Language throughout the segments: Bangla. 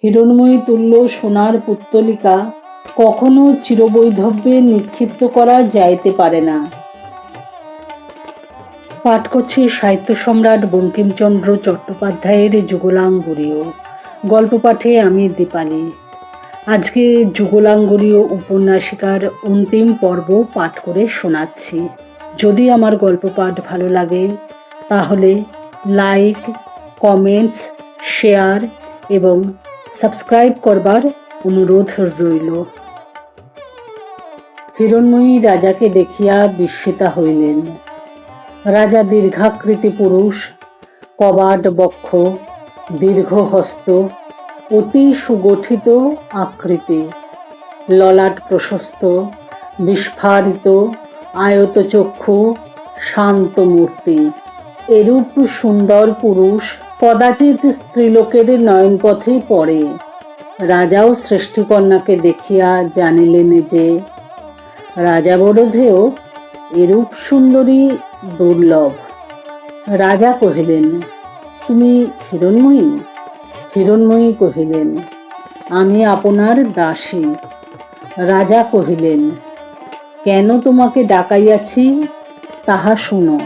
হিরণ্ময়ী তুল্য সোনার পুত্তলিকা কখনো চিরবৈধব্যে নিক্ষিপ্ত করা যাইতে পারে না। পাঠ করছি সাহিত্য সম্রাট বঙ্কিমচন্দ্র চট্টোপাধ্যায়ের যুগলাঙ্গুরীয়। গল্প পাঠে আমি দীপালি। আজকে যুগলাঙ্গুরীয় উপন্যাসিকার অন্তিম পর্ব পাঠ করে শোনাচ্ছি। যদি আমার গল্প পাঠ ভালো লাগে তাহলে লাইক, কমেন্টস, শেয়ার এবং সাবস্ক্রাইব করবার অনুরোধ রইল। হিরণ্ময়ী রাজাকে দেখিয়া বিস্মিতা হইলেন। রাজা দীর্ঘাকৃতি পুরুষ, কবাট বক্ষ, দীর্ঘ হস্ত, অতি সুগঠিত আকৃতি, ললাট প্রশস্ত, বিস্ফারিত আয়তচক্ষু, শান্ত মূর্তি। এরূপ সুন্দর পুরুষ কদাচিৎ স্ত্রীলোকের নয়নপথে পড়ে। রাজাও সৃষ্টিকন্যাকে দেখিয়া জানিলেন যে রাজাবরধেও এরূপ সুন্দরী দুর্লভ। রাজা কহিলেন, তুমি হিরণ্ময়ী? হিরণ্ময়ী কহিলেন, আমি আপনার দাসী। রাজা কহিলেন, কেন তোমাকে ডাকাইয়াছি তাহা শুনো।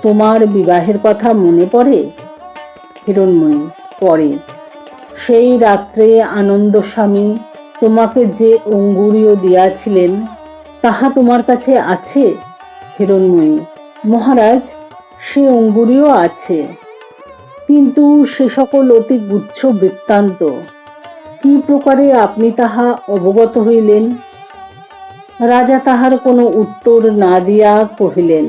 তোমার বিবাহের কথা মনে পড়ে? হিরণ্ময়ী, পড়ে। সেই রাত্রে আনন্দস্বামী তোমাকে যে অঙ্গুরীয় দিয়াছিলেন তাহা তোমার কাছে আছে? হিরণ্ময়ী, মহারাজ, সে অঙ্গুরীয় আছে, কিন্তু সে সকল অতি গুচ্ছ বৃত্তান্ত। কি প্রকারে আপনি তাহা অবগত হইলেন? রাজা তাহার কোনো উত্তর না দিয়া কহিলেন,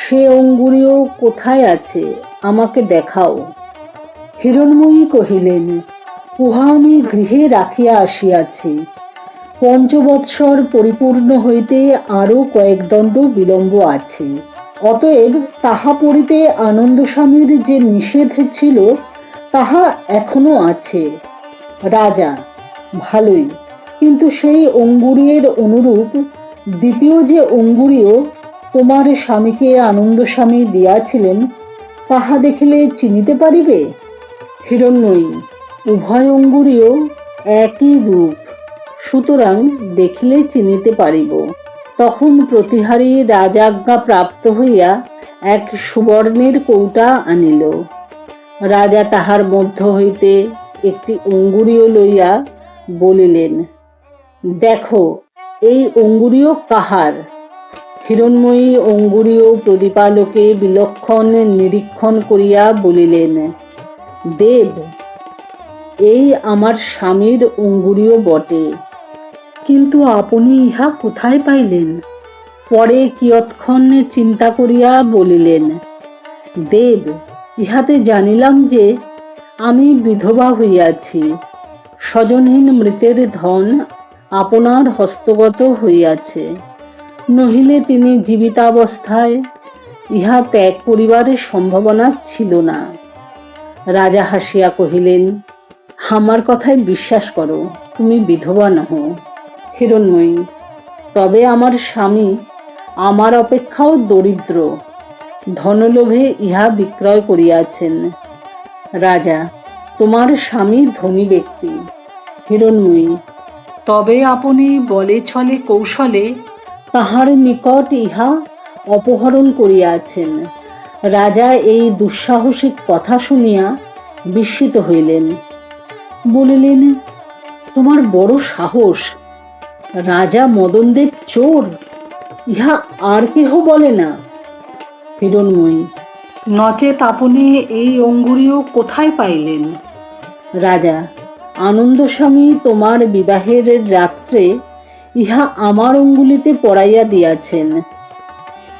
সে অঙ্গুরীয় কোথায় আছে, আমাকে দেখাও। হিরণ্ময়ী কহিলেন, উহা আমি গৃহে রাখিয়া আসিয়াছি। ৫ বৎসর পরিপূর্ণ হইতে আরো কয়েক দণ্ড বিলম্ব আছে। অতএব তাহা পড়িতে আনন্দস্বামীর যে নিষেধ ছিল তাহা এখনো আছে। রাজা, ভালোই, কিন্তু সেই অঙ্গুরীয়ের অনুরূপ দ্বিতীয় যে অঙ্গুরীয় তোমার স্বামীকে আনন্দস্বামী দিয়াছিলেন তাহা দেখিলে চিনিতে পারিবে? হিরণ্ময়ী, উভয় অঙ্গুরীয় একই রূপ, সুতরাং দেখিলে চিনিতে পারিব। তখন প্রতিহারী রাজাজ্ঞা প্রাপ্ত হইয়া এক সুবর্ণের কৌটা আনিল। রাজা তাহার মধ্য হইতে একটি অঙ্গুরীয় লইয়া বলিলেন, দেখো এই অঙ্গুরীয় কাহার? হিরণ্ময়ী অঙ্গুরীয় প্রদীপালোকে বিলক্ষণ নিরীক্ষণ করিয়া বলিলেন, দেব, এই আমার স্বামীর অঙ্গুরীয় বটে, কিন্তু আপনি ইহা কোথায় পাইলেন? পরে কিয়ৎক্ষণ চিন্তা করিয়া বলিলেন, দেব, ইহাতে জানিলাম যে আমি বিধবা হইয়াছি। স্বজনহীন মৃতের ধন আপনার হস্তগত হইয়াছে, নহিলে তিনি জীবিতাবস্থায় ইহা ত্যাগ করিবারের সম্ভাবনা ছিল না। রাজা হাসিয়া কহিলেন, আমার কথায় বিশ্বাস করো, তুমি বিধবা নহ। হিরণ্ময়ী, তবে আমার স্বামী আমার অপেক্ষাও দরিদ্র, ধনলোভে ইহা বিক্রয় করিয়াছেন। রাজা, তোমার স্বামী ধনী ব্যক্তি। হিরণ্ময়ী, তবে আপনি বলে ছলে কৌশলে তাহার নিকট ইহা অপহরণ করিয়াছেন। রাজা এই দুঃসাহসিক কথা শুনিয়া বিস্মিত হইলেন। বলিলেন, তোমার বড় সাহস! রাজা মদনদেব চোর, ইহা আর কেহ বলে না। হিরণ্ময়ী, নচেত আপনি এই অঙ্গুরীয় কোথায় পাইলেন? রাজা, আনন্দস্বামী তোমার বিবাহের রাত্রে ইহা আমার অঙ্গুলিতে পরাইয়া দিয়াছেন।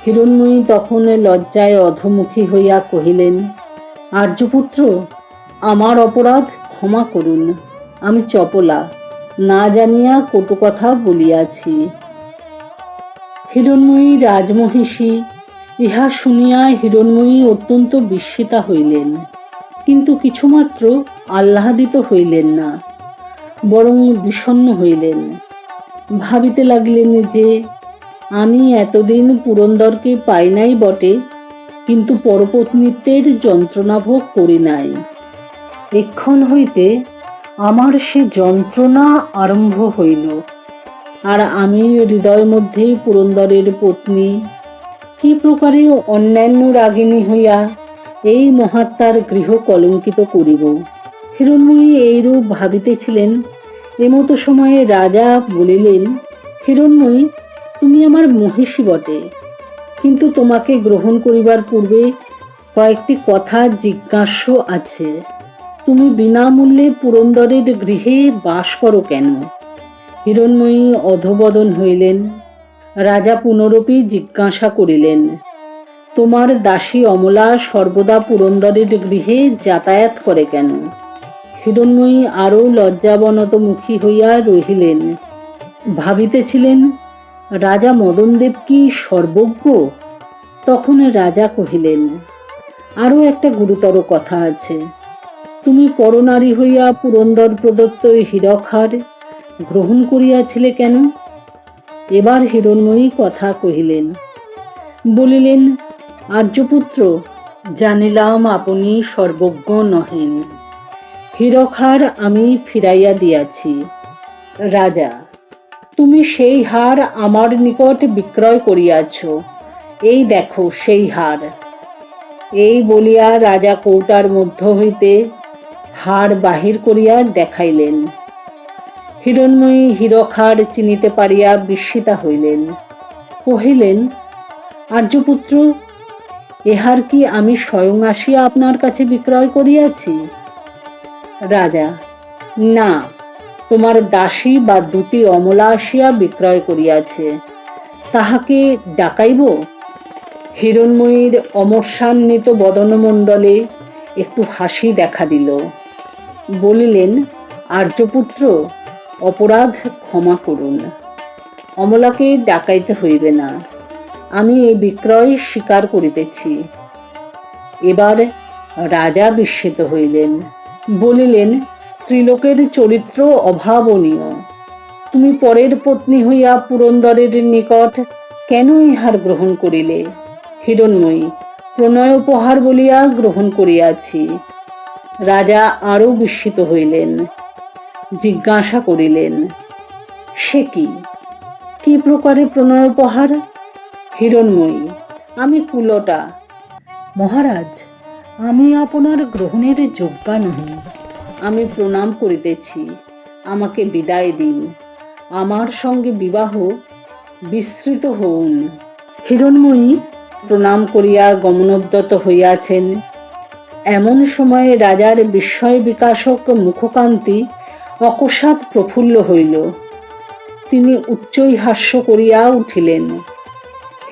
হিরণ্ময়ী তখন লজ্জায় অধোমুখী হইয়া কহিলেন, আর্যপুত্র, আমার অপরাধ ক্ষমা করুন, আমি চপলা, না জানিয়া কটু কথা বলিয়াছি। হিরণ্ময়ী রাজমহিষী ইহা শুনিয়া হিরণ্ময়ী অত্যন্ত বিস্মিতা হইলেন, কিন্তু কিছুমাত্র আহ্লাদিত হইলেন না, বরং বিষণ্ণ হইলেন। ভাবিতে লাগিলেন যে আমি এতদিন পুরন্দরকে পাই নাই বটে, কিন্তু পরপত্নীত্বের যন্ত্রণা ভোগ করি নাই। এক্ষণ হইতে আমার সে যন্ত্রণা আরম্ভ হইল, আর আমি হৃদয় মধ্যেই পুরন্দরের পত্নী কি প্রকারে অন্যান্য রাগিণী হইয়া এই মহাত্মার গৃহ কলঙ্কিত করিব। হিরণ্ময়ী এইরূপ ভাবিতেছিলেন। এমতো সময়ে রাজা বলিলেন, হিরণ্ময়ী, তুমি আমার মহিষী বটে, কিন্তু তোমাকে গ্রহণ করিবার পূর্বে কয়েকটি কথা জিজ্ঞাস্য আছে। তুমি বিনামূল্যে পুরন্দরের গৃহে বাস করো কেন? হিরণ্ময়ী অধবদন হইলেন। রাজা পুনরপি জিজ্ঞাসা করিলেন, তোমার দাসী অমলা সর্বদা পুরন্দরের গৃহে যাতায়াত করে কেন? হিরণ্ময়ী আরও লজ্জাবনত-মুখী হইয়া রহিলেন। ভাবিতেছিলেন, রাজা মদনদেব কি সর্বজ্ঞ? তখন রাজা কহিলেন, আরও একটা গুরুতর কথা আছে। তুমি পরনারী হইয়া পুরন্দর প্রদত্ত হীরকহার গ্রহণ করিয়াছিলে কেন? এবার হিরণ্ময়ী কথা কহিলেন। বলিলেন, আর্যপুত্র, জানিলাম আপনি সর্বজ্ঞ নহেন। হীরকহার আমি ফিরাইয়া দিয়াছি। রাজা, তুমি সেই হার আমার নিকট বিক্রয় করিয়াছ। এই দেখো সেই হার। এই বলিয়া রাজা কৌটার মধ্য হইতে হার বাহির করিয়া দেখাইলেন। হিরণ্ময়ী হীরকহার চিনিতে পারিয়া বিস্মিতা হইলেন। কহিলেন, আর্যপুত্র, এহার কি আমি স্বয়ং আসিয়া আপনার কাছে বিক্রয় করিয়াছি? রাজা, না, তোমার দাসী বা দূতী অমলা আসিয়া বিক্রয় করিয়াছে। তাহাকে ডাকাইব? হিরণ্ময়ীর অমর্ষান্বিত বদনমণ্ডলে একটু হাসি দেখা দিল। বলিলেন, আর্যপুত্র, অপরাধ ক্ষমা করুন। অমলাকে ডাকাইতে হইবে না। আমি এই বিক্রয় স্বীকার করিতেছি। এবার রাজা বিস্মিত হইলেন। বলিলেন, স্ত্রীলোকের চরিত্র অভাবনীয়। তুমি পরের পত্নী হইয়া পুরন্দরের নিকট কেন ইহার গ্রহণ করিলে? হিরণ্ময়ী, প্রণয়োপহার বলিয়া গ্রহণ করিয়াছি। রাজা আরও বিস্মিত হইলেন। জিজ্ঞাসা করিলেন, সে কি? কি প্রকারে প্রণয়োপহার? হিরণ্ময়ী, আমি কুলটা। মহারাজ, আমি আপনার গ্রহণের যোগ্যা নহি। আমি প্রণাম করিতেছি। আমাকে বিদায় দিন। আমার সঙ্গে বিবাহ বিস্তৃত হউন। হিরণ্ময়ী প্রণাম করিয়া গমনোদ্যত হইয়াছেন। এমন সময়ে রাজার বিস্ময় বিকাশক মুখকান্তি অকস্মাৎ প্রফুল্ল হইল। তিনি উচ্চৈ হাস্য করিয়া উঠিলেন।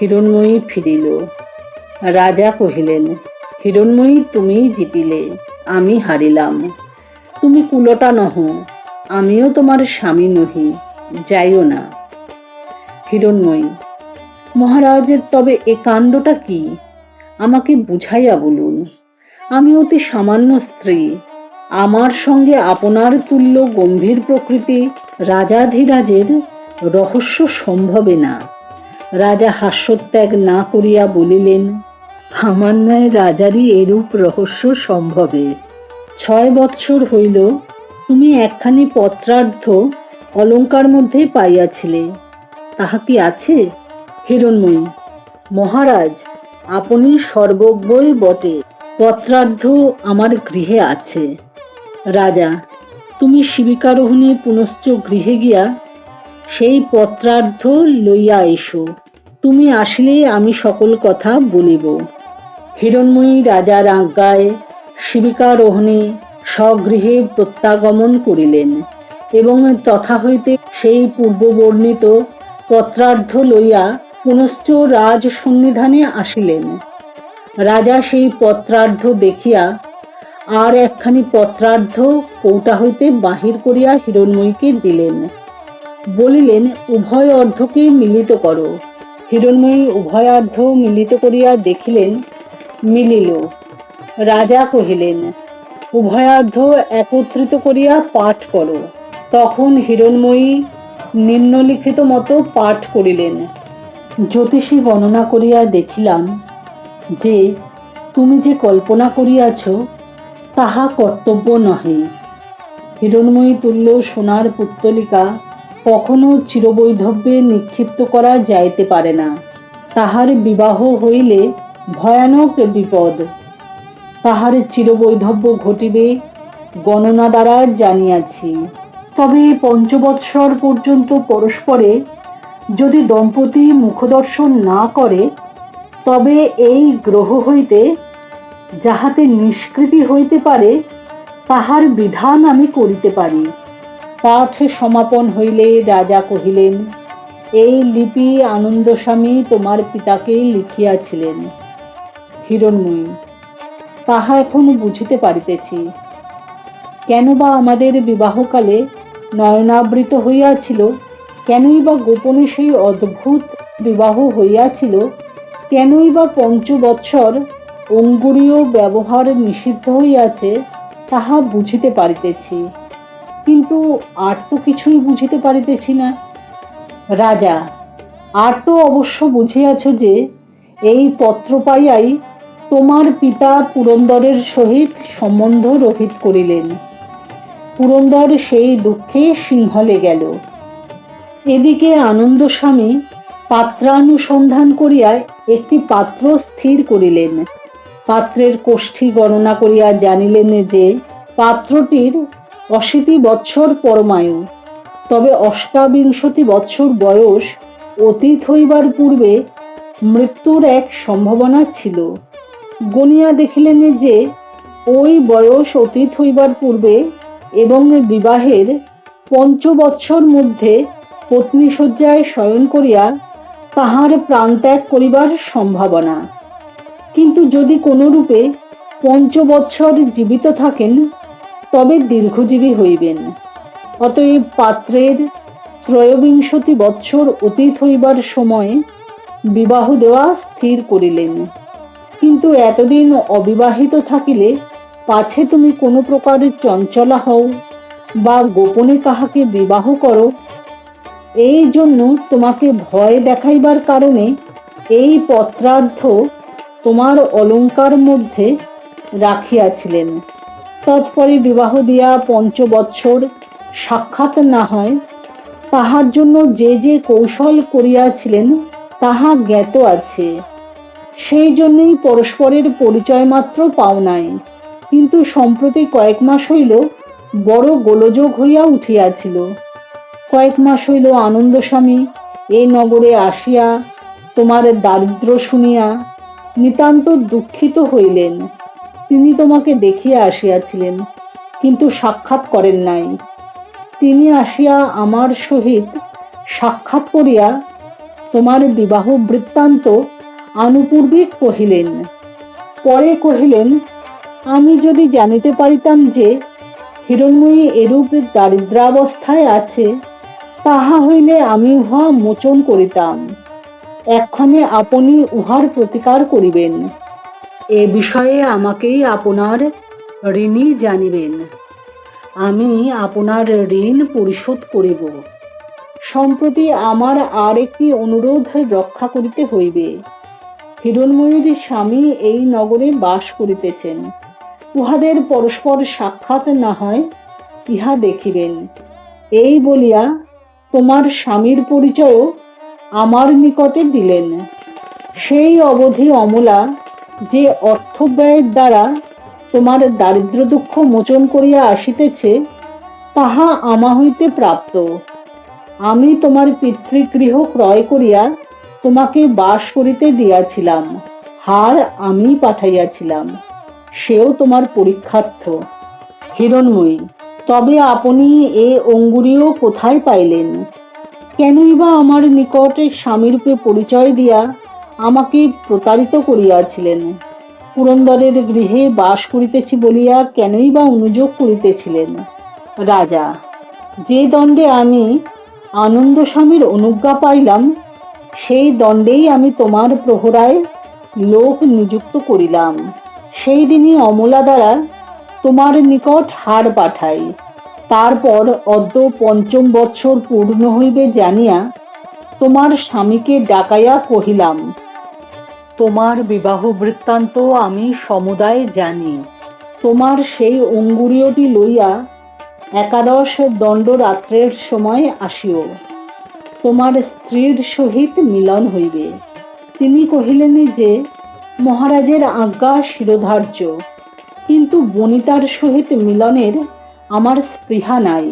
হিরণ্ময়ী ফিরিল। রাজা কহিলেন, হিরণ্ময়ী, তুমি জিতিলে, আমি হারিলাম। তুমি কুলটা নহ, আমিও তোমার স্বামী নহি, যাইও না। হিরণ্ময়ী, মহারাজ, তবে এ কাণ্ডটা কি? আমাকে বুঝাইয়া বলুন। আমি অতি সামান্য স্ত্রী। আমার সঙ্গে আপনার তুল্য গম্ভীর প্রকৃতি রাজাধিরাজের রহস্য সম্ভবে না। রাজা হাস্যোত্যাগ না করিয়া বলিলেন, আমার ন্যায় রাজারই এরূপ রহস্য সম্ভবে। 6 বৎসর হইল তুমি একখানি পত্রার্ধ অলঙ্কার মধ্যে পাইয়াছিলে, তাহা কি আছে? হিরণ্ময়ী, মহারাজ, আপনি সর্বজ্ঞই বটে। পত্রার্ধ আমার গৃহে আছে। রাজা, তুমি শিবিকারোহণে পুনশ্চ গৃহে গিয়া সেই পত্রার্ধ লইয়া এসো। তুমি আসলে আমি সকল কথা বলিব। হিরণ্ময়ী রাজার আজ্ঞায় শিবিকারোহণে স্বগৃহে প্রত্যাগমন করিলেন এবং তথা হইতে সেই পূর্ববর্ণিত পত্রার্ধ লইয়া পুনশ্চ রাজ সন্নিধানে আসিলেন। রাজা সেই পত্রার্ধ দেখিয়া আর একখানি পত্রার্ধ কৌটা হইতে বাহির করিয়া হিরণ্ময়ীকে দিলেন। বলিলেন, উভয় অর্ধকে মিলিত করো। হিরণ্ময়ী উভয়ার্ধ মিলিত করিয়া দেখিলেন, মিলিল। রাজা কহিলেন, উভয়ার্ধ একত্রিত করিয়া পাঠ করো। তখন হিরণ্ময়ী নিম্নলিখিত মতো পাঠ করিলেন। জ্যোতিষী গণনা করিয়া দেখিলাম যে তুমি যে কল্পনা করিয়াছ তাহা কর্তব্য নহে। হিরণ্ময়ী তুল্য সোনার পুত্তলিকা কখনো চিরবৈধব্যে নিক্ষিপ্ত করা যাইতে পারে না। তাহার বিবাহ হইলে ভয়ানক বিপদ। তাহার চিরবৈধব্য ঘটিবে গণনা দ্বারা জানিয়াছি। তবে ৫ বৎসর পর্যন্ত পরস্পরে যদি দম্পতি মুখদর্শন না করে, তবে এই গ্রহ হইতে যাহাতে নিষ্কৃতি হইতে পারে, তাহার বিধান আমি করিতে পারি। পাঠ সমাপন হইলে রাজা কহিলেন, এই লিপি আনন্দস্বামী তোমার পিতাকেই লিখিয়াছিলেন। হিরণ্ময়ী, তাহা এখন বুঝিতে পারিতেছি। কেন বা আমাদের বিবাহকালে নয়নাবৃত হইয়াছিল, কেনই বা গোপনে সেই অদ্ভুত বিবাহ হইয়াছিল, কেনই বা ৫ বৎসর অঙ্গুরীয় ব্যবহার নিষিদ্ধ হইয়াছে, তাহা বুঝিতে পারিতেছি। কিন্তু আর তো কিছুই বুঝিতে পারিতেছি না। রাজা, আর তো অবশ্য বুঝিয়াছ যে এই পত্র পাইয়াই তোমার পিতা পুরন্দরের সহিত সম্বন্ধ রহিত করিলেন। পুরন্দর সেই দুঃখে সিংহলে গেল। এদিকে আনন্দস্বামী পাত্রানুসন্ধান করিয়া একটি পাত্র স্থির করিলেন। পাত্রের কোষ্ঠী গণনা করিয়া জানিলেন যে পাত্রটির ৮০ বৎসর পরমায়ু, তবে ৮৮ বৎসর বয়স অতীত হইবার পূর্বে মৃত্যুর এক সম্ভাবনা ছিল। গণিয়া দেখিলেন যে ওই বয়স অতীত হইবার পূর্বে এবং বিবাহের ৫ বৎসর মধ্যে পত্নীশয্যায় শয়ন করিয়া তাহার প্রাণত্যাগ করিবার সম্ভাবনা। কিন্তু যদি কোনরূপে ৫ বৎসর জীবিত থাকেন, তবে দীর্ঘজীবী হইবেন। অতএব পাত্রের ৩৩ বৎসর অতীত হইবার সময়ে বিবাহ দেওয়া স্থির করিলেন। কিন্তু এতদিন অবিবাহিত থাকিলে পাছে তুমি কোনো প্রকারে চঞ্চলা হও বা গোপনে কাহাকে বিবাহ করো, এই জন্য তোমাকে ভয় দেখাইবার কারণে এই পত্রার্ধ তোমার অলঙ্কার মধ্যে রাখিয়াছিলেন। তৎপরে বিবাহ দিয়া ৫ বৎসর সাক্ষাৎ না হয়, তাহার জন্য যে যে কৌশল করিয়াছিলেন তাহা জ্ঞাত আছে। সেই জন্যই পরস্পরের পরিচয় মাত্র পাও নাই। কিন্তু সম্প্রতি কয়েক মাস হইল বড় গোলযোগ হইয়া উঠিয়াছিল। কয়েক মাস হইল আনন্দস্বামী এ নগরে আসিয়া তোমার দারিদ্র শুনিয়া নিতান্ত দুঃখিত হইলেন। তিনি তোমাকে দেখিয়া আসিয়াছিলেন, কিন্তু সাক্ষাৎ করেন নাই। তিনি আসিয়া আমার সহিত সাক্ষাৎ করিয়া তোমার বিবাহ বৃত্তান্ত আনুপূর্বিক কহিলেন। পরে কহিলেন, আমি যদি জানিতে পারিতাম যে হিরণ্ময়ী এরূপ দারিদ্রাবস্থায় আছে, তাহা হইলে আমি উহা মোচন করিতাম। এক্ষণে আপনি উহার প্রতিকার করিবেন। এ বিষয়ে আমাকেই আপনার ঋণী জানিবেন। আমি আপনার ঋণ পরিশোধ করিব। সম্প্রতি আমার আর একটি অনুরোধ রক্ষা করিতে হইবে। হিরণ্ময়ীর স্বামী এই নগরে বাস করিতেছেন। উহাদের পরস্পর সাক্ষাৎ না হয়, ইহা দেখিবেন। এই বলিয়া তোমার স্বামীর পরিচয়ও আমার নিকটে দিলেন। সেই অবধি অমলা যে অর্থব্যয়ের দ্বারা তোমার দারিদ্র দুঃখ মোচন করিয়া আসিতেছে, তাহা আমা হইতে প্রাপ্ত। আমি তোমার পিতৃগৃহ ক্রয় করিয়া তোমাকে বাস করিতে দিয়াছিলাম। হার আমি পাঠাইয়াছিলাম, সেও তোমার পরীক্ষার্থ। হিরণ্ময়ী, তবে আপনি এ অঙ্গুরীও কোথায় পাইলেন? কেনই বা আমার নিকটে স্বামীরূপে পরিচয় দিয়া আমাকে প্রতারিত করিয়াছিলেন? পুরন্দরের গৃহে বাস করিতেছি বলিয়া কেনই বা অনুযোগ করিতেছিলেন? রাজা, যে দণ্ডে আমি আনন্দস্বামীর অনুজ্ঞা পাইলাম, সেই দণ্ডেই আমি তোমার প্রহরায় লোক নিযুক্ত করিলাম। সেই দিনই অমলা দ্বারা তোমার নিকট হার পাঠাই। তারপর অদ্য ৫ম বৎসর পূর্ণ হইবে জানিয়া তোমার স্বামীকে ডাকাইয়া কহিলাম, তোমার বিবাহ বৃত্তান্ত আমি সমুদায় জানি। তোমার সেই অঙ্গুরীয়টি লইয়া একাদশ দণ্ড রাত্রের সময় আসিও, তোমার স্ত্রীর সহিত মিলন হইবে। তিনি কহিলেন যে মহারাজের আজ্ঞা শিরোধার্য, কিন্তু বনিতার সহিত মিলনের আমার স্পৃহা নাই,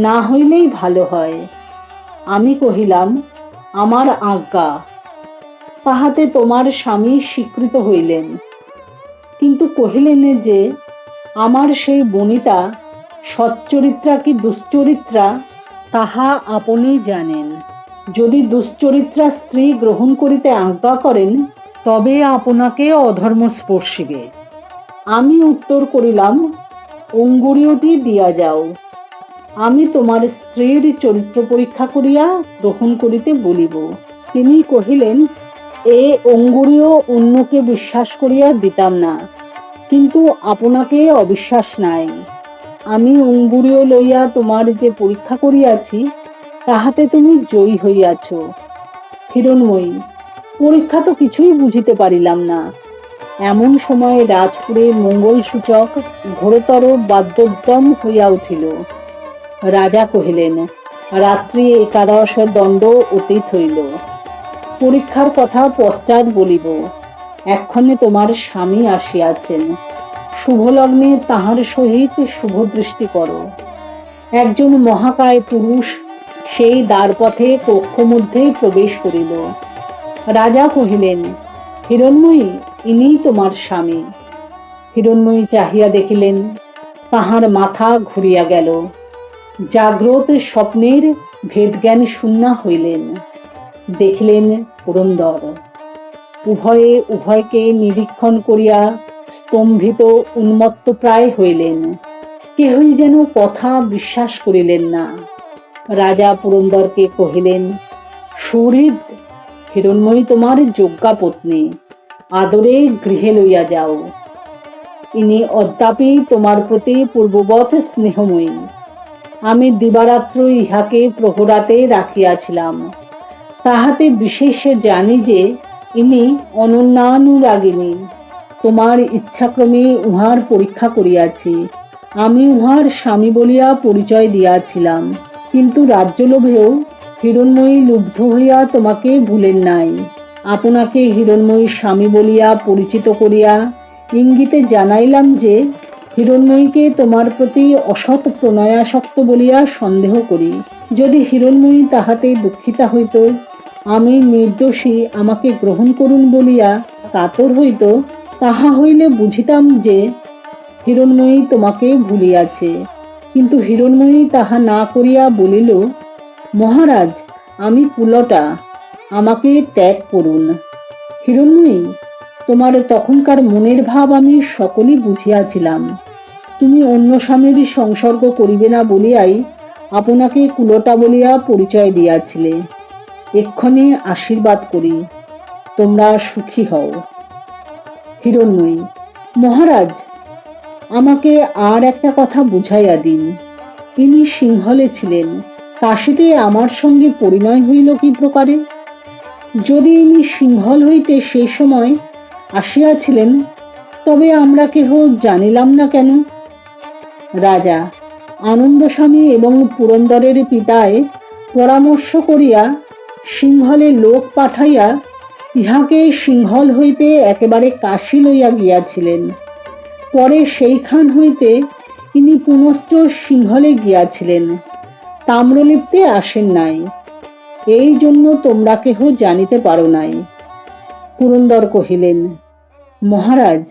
না হইলেই ভালো হয়। আমি কহিলাম, আমার আজ্ঞা। তাহাতে তোমার স্বামী স্বীকৃত হইলেন, কিন্তু কহিলেন যে আমার সেই বনিতা সচ্চরিত্রা কি দুশ্চরিত্রা তাহা আপনি জানেন। যদি দুশ্চরিত্রা স্ত্রী গ্রহণ করিতে আজ্ঞা করেন, তবে আপনাকে অধর্ম স্পর্শিবে। আমি উত্তর করিলাম, অঙ্গুরীয়টি দিয়া যাও, আমি তোমার স্ত্রীর চরিত্র পরীক্ষা করিয়া গ্রহণ করিতে বলিব। তিনি কহিলেন, এ অঙ্গুরীয় অন্যকে বিশ্বাস করিয়া দিতাম না, কিন্তু আপনাকে অবিশ্বাস নাই। আমি অঙ্গুরীয় লইয়া তোমার যে পরীক্ষা করিয়াছি, তাহাতে তুমি জয়ী হইয়াছ। হিরণময়ী, পরীক্ষা তো কিছুই বুঝিতে পারিলাম না। এমন সময় রাজপুরে মঙ্গলসূচক ঘোরতর বাদ্যোদ্যম হইয়া উঠিল। রাজা কহিলেন, রাত্রি একাদশ দণ্ড অতীত হইল, পরীক্ষার কথা পশ্চাৎ বলিব। এক্ষণে তোমার স্বামী আসিয়াছেন, শুভলগ্নে তাহার সহিত শুভদৃষ্টি করো। একজন মহাকায় পুরুষ সেই দ্বারপথে কক্ষ মধ্যে প্রবেশ করিল। রাজা কহিলেন, হিরণময়ী, ইনিই তোমার স্বামী। হিরণময়ী চাহিয়া দেখিলেন, তাহার মাথা ঘুরিয়া গেল। জাগ্রত স্বপ্নের ভেদজ্ঞান শূন্যা হইলেন। দেখিলেন পুরন্দর। উভয়ে উভয়কে নিরীক্ষণ করিয়া স্তম্ভিত উন্মত্ত প্রায় হইলেন। কেহই যেন কথা বিশ্বাস করিলেন না। রাজা পুরন্দরকে কহিলেন, সুহৃদ, হিরণময়ী তোমার যোগ্যা পত্নী, আদরে গৃহে লইয়া যাও। ইনি অদ্যাপি তোমার প্রতি পূর্ববৎ স্নেহময়ী। আমি দিবারাত্র ইহাকে প্রহরাতে রাখিয়াছিলাম, তাহাতে বিশেষ জানি যে ইনি অনন্যানুরাগিনী। তোমার ইচ্ছাক্রমে উহার পরীক্ষা করিয়াছি। আমি উহার স্বামী বলিয়া পরিচয় দিয়াছিলাম, কিন্তু রাজ্যলোভেও হিরণময়ী লুব্ধ হইয়া তোমাকে ভুলেন নাই। আপনাকে হিরণময়ীর স্বামী বলিয়া পরিচিত করিয়া ইঙ্গিতে জানাইলাম যে হিরণময়ীকে তোমার প্রতি অসৎ প্রণয়াসক্ত বলিয়া সন্দেহ করি। যদি হিরণময়ী তাহাতে দুঃখিতা হইত, আমি নির্দোষী, আমাকে গ্রহণ করুন বলিয়া কাতর হইত, তাহা হইলে বুঝিতাম যে হিরণময়ী তোমাকে ভুলিয়াছে। কিন্তু হিরণময়ী তাহা না করিয়া বলিল, মহারাজ, আমি কুলটা, আমাকে ত্যাগ করুন। হিরণময়ী, তোমার তখনকার মনের ভাব আমি সকলই বুঝিয়াছিলাম। তুমি অন্য স্বামীর সংসর্গ করিবে না বলিয়াই আপনাকে কুলটা বলিয়া পরিচয় দিয়াছিলে। এক্ষণে আশীর্বাদ করি, তোমরা সুখী হও। হিরণময়ী, মহারাজ, আমাকে আর একটা কথা বুঝাইয়া দিন। ইনি সিংহলে ছিলেন, কাশীতে আমার সঙ্গে পরিণয় হইল কি প্রকারে? যদি ইনি সিংহল হইতে সেই সময় আসিয়াছিলেন, তবে আমরা কেহ জানিলাম না কেন? রাজা, আনন্দস্বামী এবং পুরন্দরের পিতায় পরামর্শ করিয়া সিংহলে লোক পাঠাইয়া ইহাকে সিংহল হইতে একেবারে কাশী লইয়া গিয়াছিলেন। পরে সেইখান হইতে ইনি পুনশ্চ সিংহলে গিয়াছিলেন, তাম্রলিপ্তে আসেন নাই। এই জন্য তোমরা কেহ জানিতে পারো নাই। পুরন্দর কহিলেন, মহারাজ,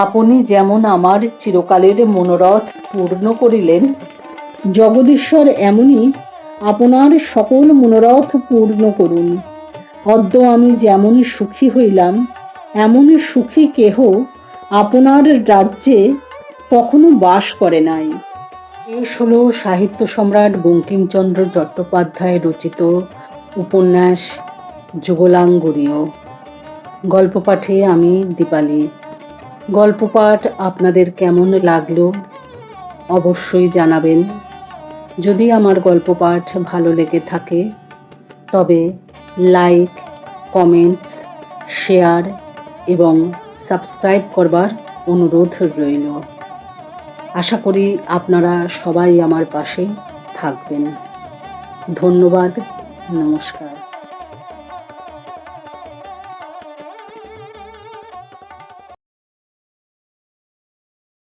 আপনি যেমন আমার চিরকালের মনোরথ পূর্ণ করিলেন, জগদীশ্বর এমনি আপনার সকল মনোরথ পূর্ণ করুন। অদ্য আমি যেমন সুখী হইলাম, এমন সুখী কেহ আপনার রাজ্যে কখনো বাস করে নাই। শেষ হল সাহিত্য সম্রাট বঙ্কিমচন্দ্র চট্টোপাধ্যায় রচিত উপন্যাস যুগলাঙ্গুরীয়। গল্প পাঠে আমি দীপালি। গল্প পাঠ আপনাদের কেমন লাগলো অবশ্যই জানাবেন। যদি আমার গল্প পাঠ ভালো লেগে থাকে, তবে লাইক, কমেন্টস, শেয়ার এবং সাবস্ক্রাইব করবার অনুরোধ রইল। আশা করি আপনারা সবাই আমার পাশে থাকবেন। ধন্যবাদ, নমস্কার।